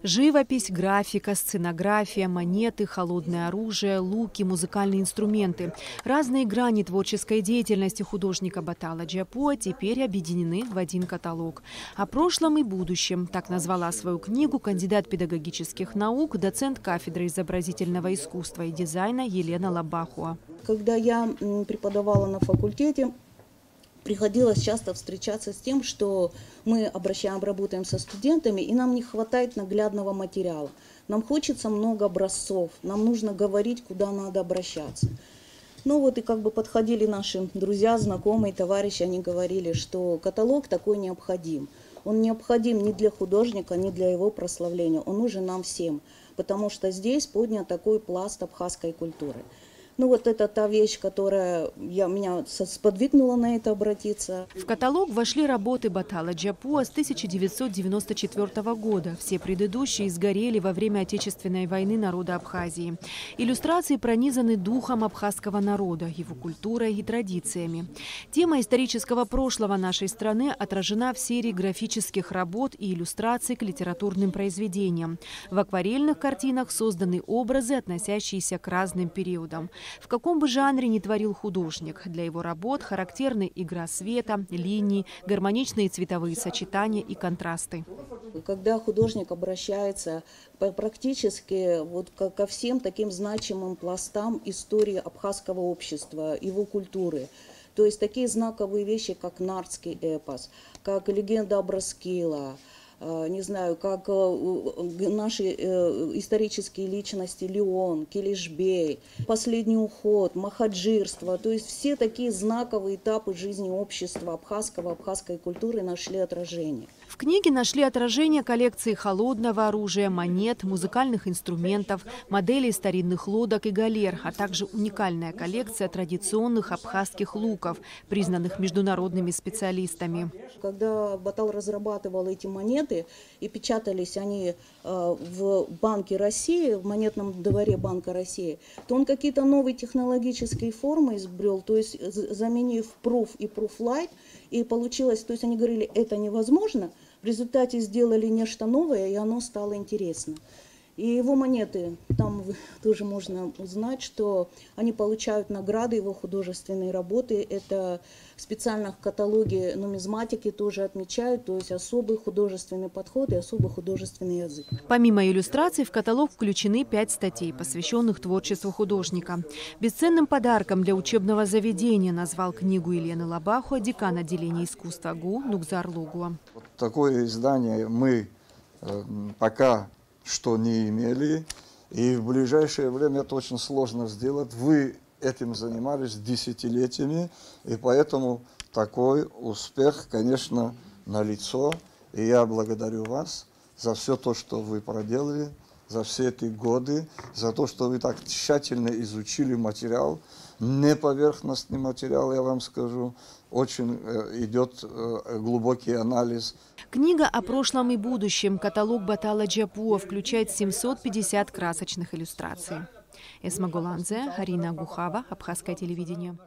Живопись, графика, сценография, монеты, холодное оружие, луки, музыкальные инструменты. Разные грани творческой деятельности художника Баталла Джапуа теперь объединены в один каталог. О прошлом и будущем. Так назвала свою книгу кандидат педагогических наук, доцент кафедры изобразительного искусства и дизайна Елена Лабахуа. Когда я преподавала на факультете, приходилось часто встречаться с тем, что мы работаем со студентами, и нам не хватает наглядного материала. Нам хочется много образцов, нам нужно говорить, куда надо обращаться. Ну вот и подходили наши друзья, знакомые, товарищи, они говорили, что каталог такой необходим. Он необходим не для художника, не для его прославления, он нужен нам всем, потому что здесь поднят такой пласт абхазской культуры. Ну вот это та вещь, которая меня сподвигнула на это обратиться. В каталог вошли работы Баталла Джапуа с 1994 года. Все предыдущие сгорели во время Отечественной войны народа Абхазии. Иллюстрации пронизаны духом абхазского народа, его культурой и традициями. Тема исторического прошлого нашей страны отражена в серии графических работ и иллюстраций к литературным произведениям. В акварельных картинах созданы образы, относящиеся к разным периодам. В каком бы жанре ни творил художник, для его работ характерны игра света, линий, гармоничные цветовые сочетания и контрасты. Когда художник обращается практически ко всем таким значимым пластам истории абхазского общества, его культуры, то есть такие знаковые вещи, как нардский эпос, как легенда Абраскила, не знаю, как наши исторические личности Леон, Килишбей, последний уход, махаджирство. То есть все такие знаковые этапы жизни общества абхазской культуры нашли отражение. В книге нашли отражение коллекции холодного оружия, монет, музыкальных инструментов, моделей старинных лодок и галер, а также уникальная коллекция традиционных абхазских луков, признанных международными специалистами. Когда Баталл разрабатывал эти монеты, и печатались они в Банке России, в монетном дворе Банка России, то он какие-то новые технологические формы изобрел, то есть заменив proof и proof light, и получилось, то есть они говорили, это невозможно, в результате сделали нечто новое, и оно стало интересно. И его монеты, там тоже можно узнать, что они получают награды, его художественные работы. Это специально в каталоге нумизматики тоже отмечают, то есть особый художественный подход и особый художественный язык. Помимо иллюстраций в каталог включены 5 статей, посвященных творчеству художника. Бесценным подарком для учебного заведения назвал книгу Елены Лабахуа декан отделения искусства ГУ Нукзар Лугуа. Такое издание мы пока что не имели, и в ближайшее время это очень сложно сделать. Вы этим занимались десятилетиями, и поэтому такой успех, конечно, налицо. И я благодарю вас за все то, что вы проделали, за все эти годы, за то, что вы так тщательно изучили материал. Не поверхностный материал, я вам скажу, очень идет глубокий анализ. Книга о прошлом и будущем. Каталог Баталла Джапуа включает 750 красочных иллюстраций. Эсма Голанзе, Арина Гухава, Абхазское телевидение.